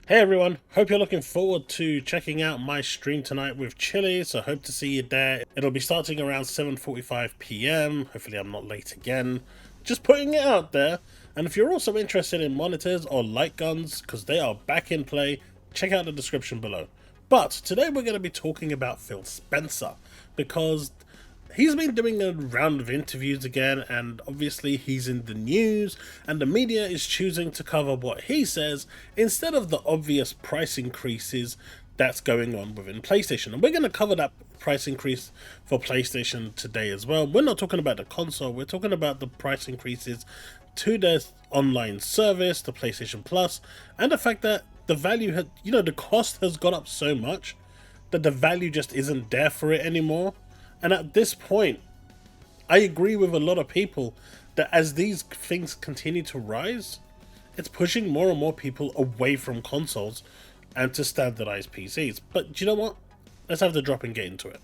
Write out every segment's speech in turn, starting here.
Hey everyone, hope you're looking forward to checking out my stream tonight with Chili, so hope to see you there. It'll be starting around 7:45 p.m, hopefully I'm not late again. Just putting it out there, and if you're also interested in monitors or light guns, because they are back in play, check out the description below. But today we're going to be talking about Phil Spencer, because he's been doing a round of interviews again, and obviously he's in the news, and the media is choosing to cover what he says instead of the obvious price increases that's going on within PlayStation. And we're going to cover that price increase for PlayStation today as well. We're not talking about the console, we're talking about the price increases to their online service, the PlayStation Plus, and the fact that the value had, the cost has gone up so much that the value just isn't there for it anymore. And at this point, I agree with a lot of people that as these things continue to rise, it's pushing more and more people away from consoles and to standardized PCs. But do you know what? Let's have the drop and get into it.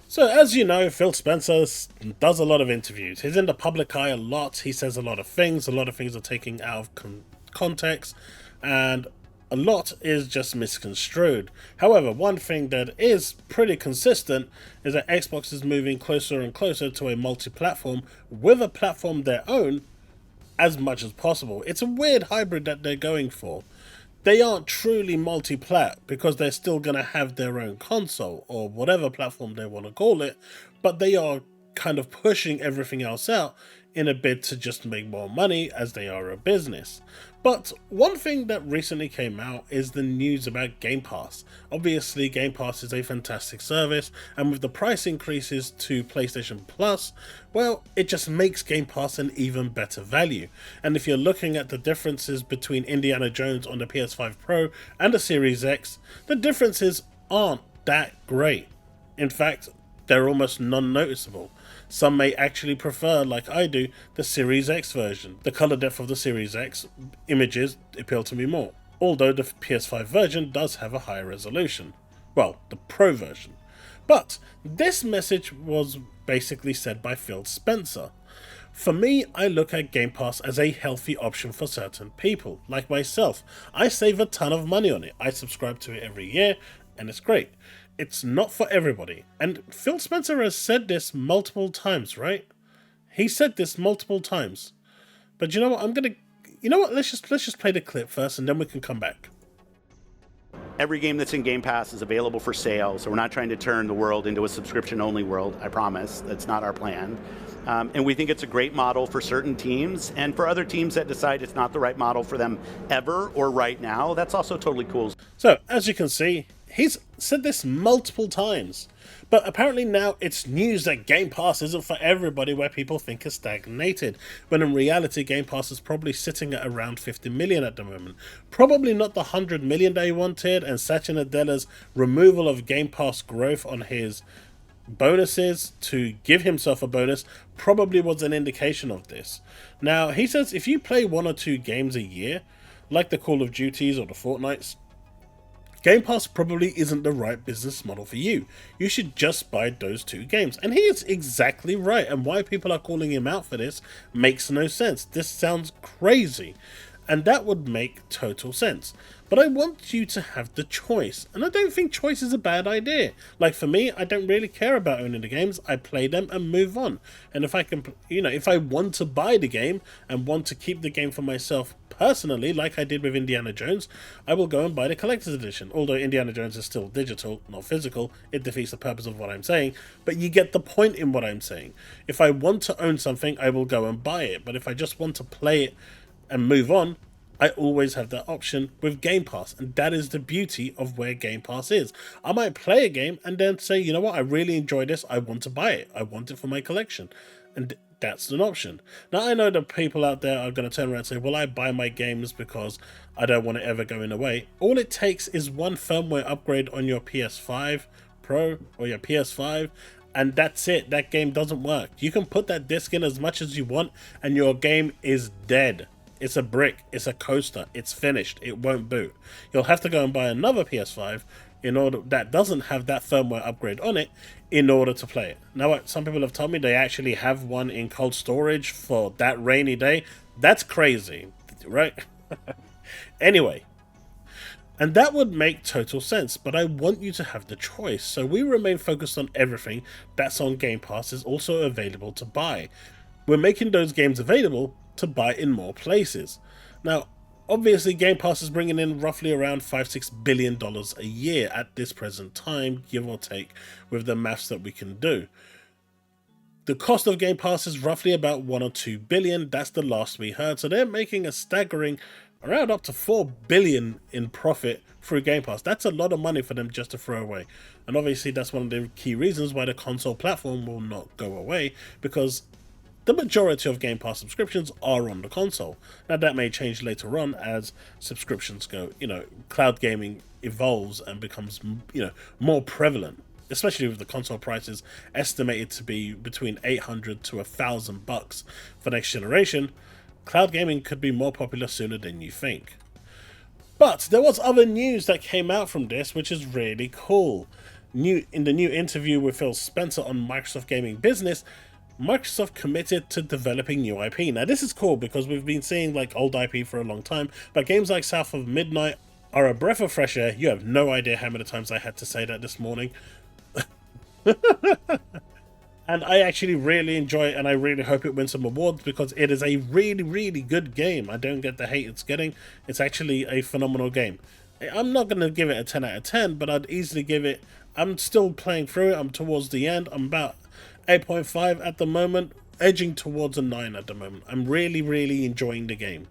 So as you know, Phil Spencer does a lot of interviews. He's in the public eye a lot. He says a lot of things. A lot of things are taken out of context, and a lot is just misconstrued. However, one thing that is pretty consistent is that Xbox is moving closer and closer to a multi-platform with a platform their own as much as possible. It's a weird hybrid that they're going for. They aren't truly multi-plat because they're still going to have their own console or whatever platform they want to call it, but they are kind of pushing everything else out in a bid to just make more money as they are a business. But one thing that recently came out is the news about Game Pass. Obviously, Game Pass is a fantastic service, and with the price increases to PlayStation Plus, well, it just makes Game Pass an even better value. And if you're looking at the differences between Indiana Jones on the PS5 Pro and the Series X, the differences aren't that great. In fact, they're almost non-noticeable. Some may actually prefer, like I do, the Series X version. The color depth of the Series X images appeal to me more, although the PS5 version does have a higher resolution. Well, the Pro version. But this message was basically said by Phil Spencer. For me, I look at Game Pass as a healthy option for certain people, like myself. I save a ton of money on it. I subscribe to it every year, and it's great. It's not for everybody. And Phil Spencer has said this multiple times, right? He said this multiple times. But you know what? Let's just play the clip first and then we can come back. Every game that's in Game Pass is available for sale, so we're not trying to turn the world into a subscription-only world, I promise. That's not our plan. And we think it's a great model for certain teams, and for other teams that decide it's not the right model for them ever or right now, that's also totally cool. So, as you can see, he's said this multiple times, but apparently now it's news that Game Pass isn't for everybody, where people think it's stagnated, when in reality Game Pass is probably sitting at around 50 million at the moment. Probably not the 100 million they wanted, and Satya Nadella's removal of Game Pass growth on his bonuses to give himself a bonus probably was an indication of this. Now, he says if you play 1 or 2 games a year, like the Call of Duties or the Fortnites, Game Pass probably isn't the right business model for you. You should just buy those 2 games. And he is exactly right, and why people are calling him out for this makes no sense. This sounds crazy, and that would make total sense. But I want you to have the choice, and I don't think choice is a bad idea. Like for me, I don't really care about owning the games. I play them and move on. And if I can, if I want to buy the game and want to keep the game for myself personally, like I did with Indiana Jones, I will go and buy the collector's edition. Although Indiana Jones is still digital, not physical, it defeats the purpose of what I'm saying, but you get the point in what I'm saying. If I want to own something, I will go and buy it, but if I just want to play it and move on, I always have that option with Game Pass, and that is the beauty of where Game Pass is. I might play a game and then say, you know what, I really enjoy this, I want to buy it, I want it for my collection, and that's an option. Now, I know that people out there are going to turn around and say, well, I buy my games because I don't want it ever going away. All it takes is one firmware upgrade on your PS5 Pro or your PS5, and that's it. That game doesn't work. You can put that disc in as much as you want, and your game is dead. It's a brick, it's a coaster, it's finished, it won't boot. You'll have to go and buy another PS5 in order that doesn't have that firmware upgrade on it in order to play it. Now, some people have told me they actually have one in cold storage for that rainy day. That's crazy, right? Anyway, and that would make total sense, but I want you to have the choice, so we remain focused on everything that's on Game Pass is also available to buy. We're making those games available to buy in more places. Now, obviously, Game Pass is bringing in roughly around $5-6 billion a year at this present time, give or take, with the maths that we can do. The cost of Game Pass is roughly about 1 or 2 billion. That's the last we heard. So they're making a staggering around up to 4 billion in profit through Game Pass. That's a lot of money for them just to throw away. And obviously that's one of the key reasons why the console platform will not go away, because the majority of Game Pass subscriptions are on the console. Now that may change later on as subscriptions go, cloud gaming evolves and becomes, more prevalent. Especially with the console prices estimated to be between $800 to $1,000 for next generation, cloud gaming could be more popular sooner than you think. But there was other news that came out from this, which is really cool. In the new interview with Phil Spencer on Microsoft Gaming Business, Microsoft committed to developing new IP. Now this is cool because we've been seeing like old IP for a long time, but games like South of Midnight are a breath of fresh air. You have no idea how many times I had to say that this morning. And I actually really enjoy it, and I really hope it wins some awards because it is a really, really good game. I don't get the hate it's getting. It's actually a phenomenal game. I'm not going to give it a 10 out of 10, but I'd easily give it... I'm still playing through it. I'm towards the end. I'm about 8.5 at the moment, edging towards a 9 at the moment. I'm really, really enjoying the game.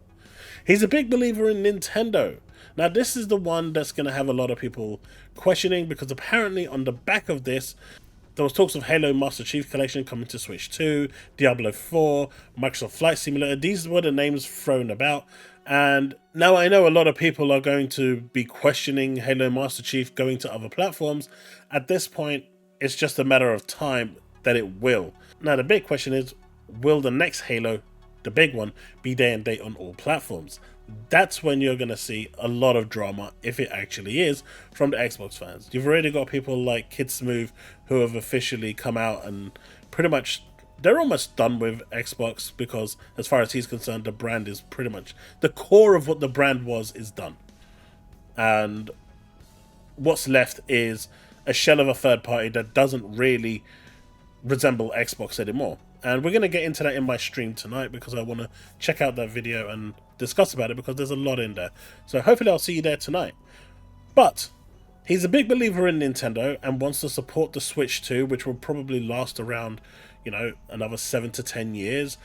He's a big believer in Nintendo. Now, this is the one that's going to have a lot of people questioning, because apparently on the back of this, there was talks of Halo Master Chief Collection coming to Switch 2, Diablo 4, Microsoft Flight Simulator. These were the names thrown about. And now I know a lot of people are going to be questioning Halo Master Chief going to other platforms. At this point, it's just a matter of time that it will. Now, the big question is, will the next Halo, the big one, be day and date on all platforms? That's when you're going to see a lot of drama, if it actually is, from the Xbox fans. You've already got people like Kid Smooth who have officially come out and pretty much, they're almost done with Xbox, because as far as he's concerned, the brand is pretty much, the core of what the brand was is done. And what's left is a shell of a third party that doesn't really resemble Xbox anymore. And we're going to get into that in my stream tonight, because I want to check out that video and discuss about it, because there's a lot in there. So hopefully I'll see you there tonight. But he's a big believer in Nintendo and wants to support the Switch 2, which will probably last around, another 7 to 10 years.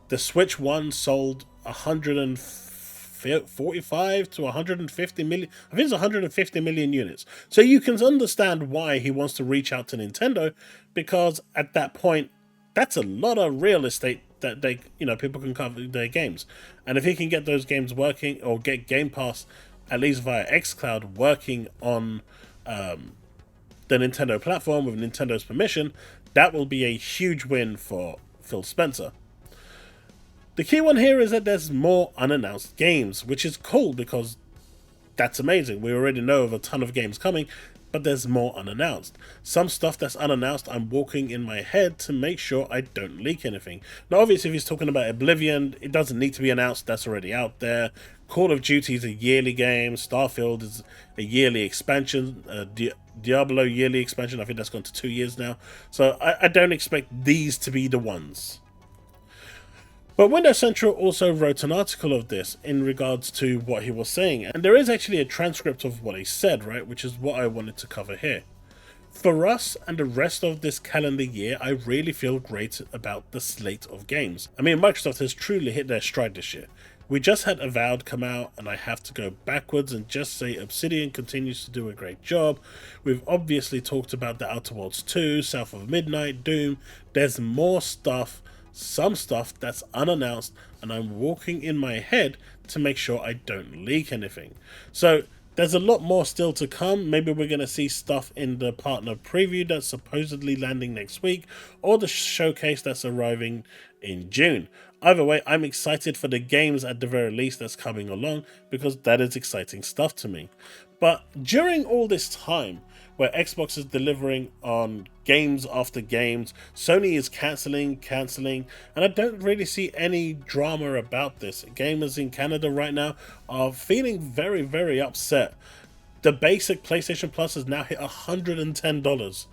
The Switch 1 sold 145 to 150 million. I think it's 150 million units. So you can understand why he wants to reach out to Nintendo, because at that point, that's a lot of real estate that they, people can cover their games. And if he can get those games working, or get Game Pass, at least via xCloud, working on the Nintendo platform with Nintendo's permission, that will be a huge win for Phil Spencer. The key one here is that there's more unannounced games, which is cool, because that's amazing. We already know of a ton of games coming, but there's more unannounced. Some stuff that's unannounced, I'm walking in my head to make sure I don't leak anything. Now, obviously, if he's talking about Oblivion, it doesn't need to be announced. That's already out there. Call of Duty is a yearly game. Starfield is a yearly expansion. Diablo yearly expansion. I think that's gone to 2 years now. So I don't expect these to be the ones. But Windows Central also wrote an article of this in regards to what he was saying, and there is actually a transcript of what he said, right, which is what I wanted to cover here. For us and the rest of this calendar year, I really feel great about the slate of games. I mean, Microsoft has truly hit their stride this year. We just had Avowed come out, and I have to go backwards and just say Obsidian continues to do a great job. We've obviously talked about The Outer Worlds 2, South of Midnight, Doom. There's more stuff. Some stuff that's unannounced, and I'm walking in my head to make sure I don't leak anything. So there's a lot more still to come. Maybe we're going to see stuff in the partner preview that's supposedly landing next week, or the showcase that's arriving in June. Either way, I'm excited for the games at the very least that's coming along, because that is exciting stuff to me. But during all this time, where Xbox is delivering on games after games. Sony is cancelling, and I don't really see any drama about this. Gamers in Canada right now are feeling very, very upset. The basic PlayStation Plus has now hit $110.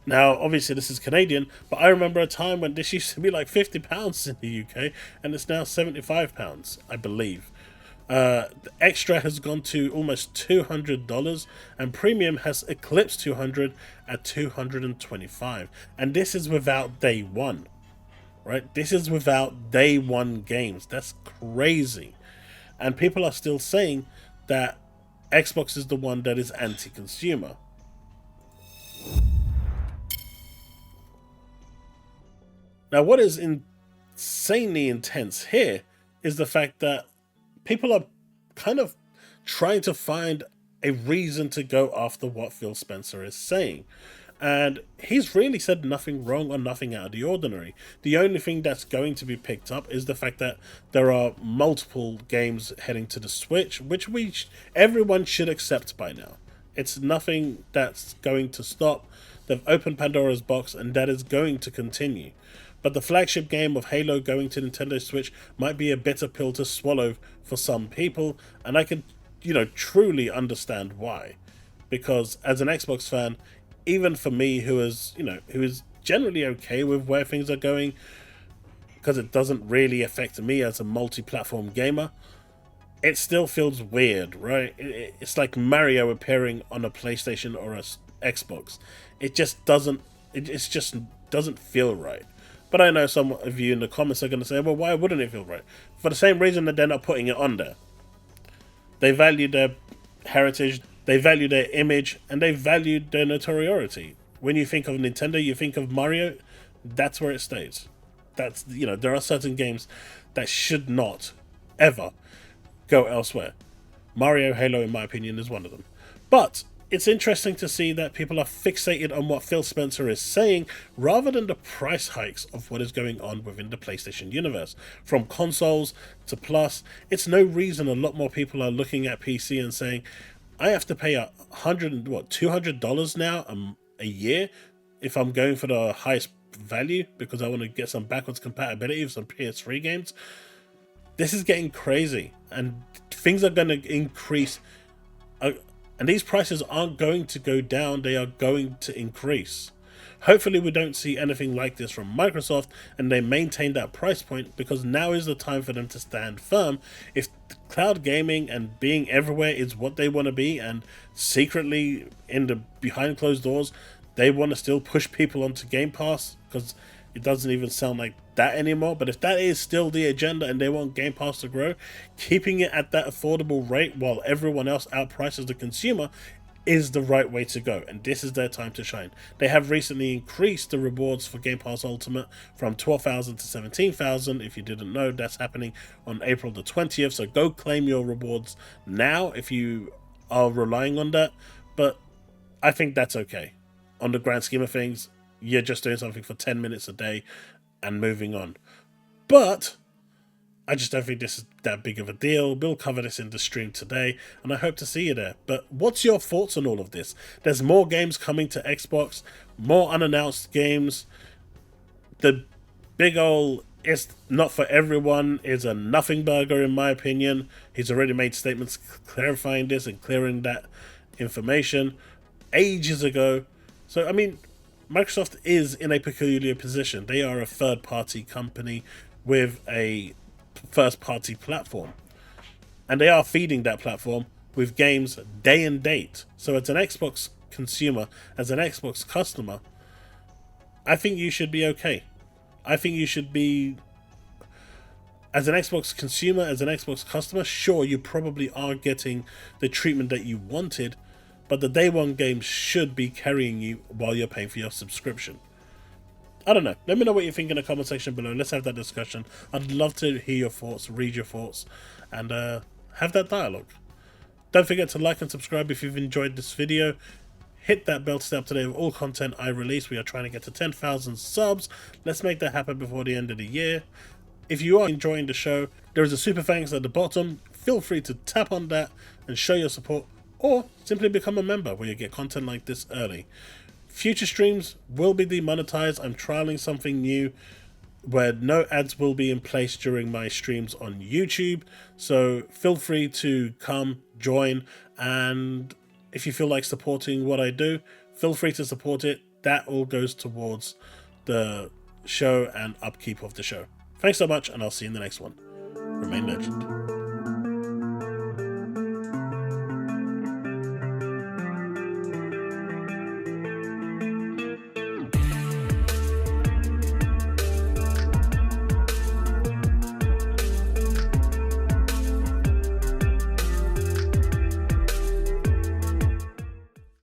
Now, obviously, this is Canadian, but I remember a time when this used to be like £50 in the UK, and it's now £75, I believe. The extra has gone to almost $200, and premium has eclipsed 200 at $225. And this is without day one, right? This is without day one games. That's crazy. And people are still saying that Xbox is the one that is anti-consumer. Now, what is insanely intense here is the fact that people are kind of trying to find a reason to go after what Phil Spencer is saying. And he's really said nothing wrong or nothing out of the ordinary. The only thing that's going to be picked up is the fact that there are multiple games heading to the Switch, which everyone should accept by now. It's nothing that's going to stop. They've opened Pandora's box, and that is going to continue. But the flagship game of Halo going to Nintendo Switch might be a bitter pill to swallow for some people, and I can, truly understand why. Because as an Xbox fan, even for me, who is generally okay with where things are going, because it doesn't really affect me as a multi-platform gamer, it still feels weird, right? It's like Mario appearing on a PlayStation or a Xbox. It just doesn't feel right. But I know some of you in the comments are going to say, well, why wouldn't it feel right? For the same reason that they're not putting it on there. They value their heritage, they value their image, and they value their notoriety. When you think of Nintendo, you think of Mario, that's where it stays. There are certain games that should not, ever, go elsewhere. Mario, Halo, in my opinion, is one of them. But it's interesting to see that people are fixated on what Phil Spencer is saying rather than the price hikes of what is going on within the PlayStation universe. From consoles to Plus, it's no reason a lot more people are looking at PC and saying, I have to pay $200 now a year if I'm going for the highest value because I want to get some backwards compatibility of some PS3 games. This is getting crazy, and things are going to increase. And these prices aren't going to go down, they are going to increase. Hopefully we don't see anything like this from Microsoft and they maintain that price point, because now is the time for them to stand firm. If cloud gaming and being everywhere is what they want to be, and secretly behind closed doors they want to still push people onto Game Pass, because it doesn't even sound like that anymore, but if that is still the agenda and they want Game Pass to grow, keeping it at that affordable rate while everyone else outprices the consumer is the right way to go, and this is their time to shine. They have recently increased the rewards for Game Pass Ultimate from 12,000 to 17,000. If you didn't know, that's happening on April the 20th, so go claim your rewards now if you are relying on that. But I think that's okay. On the grand scheme of things, you're just doing something for 10 minutes a day and moving on. But I just don't think this is that big of a deal. We'll cover this in the stream today, and I hope to see you there. But what's your thoughts on all of this? There's more games coming to Xbox, more unannounced games. The big ol' "it's not for everyone" is a nothing burger in my opinion. He's already made statements clarifying this and clearing that information ages ago. So, I mean, Microsoft is in a peculiar position. They are a third-party company with a first-party platform, and they are feeding that platform with games day and date. So as an Xbox consumer, as an Xbox customer, I think you should be okay. I think you should be, as an Xbox consumer, as an Xbox customer, sure, you probably are getting the treatment that you wanted, but the day one games should be carrying you while you're paying for your subscription. I don't know. Let me know what you think in the comment section below. Let's have that discussion. I'd love to hear your thoughts, read your thoughts, and have that dialogue. Don't forget to like and subscribe if you've enjoyed this video. Hit that bell to stay up to date with all content I release. We are trying to get to 10,000 subs. Let's make that happen before the end of the year. If you are enjoying the show, there is a super thanks at the bottom. Feel free to tap on that and show your support. or simply become a member where you get content like this early. Future streams will be demonetized. I'm trialing something new where no ads will be in place during my streams on YouTube, so feel free to come join, and if you feel like supporting what I do, feel free to support it. That all goes towards the show and upkeep of the show. Thanks so much, and I'll see you in the next one. Remain legend.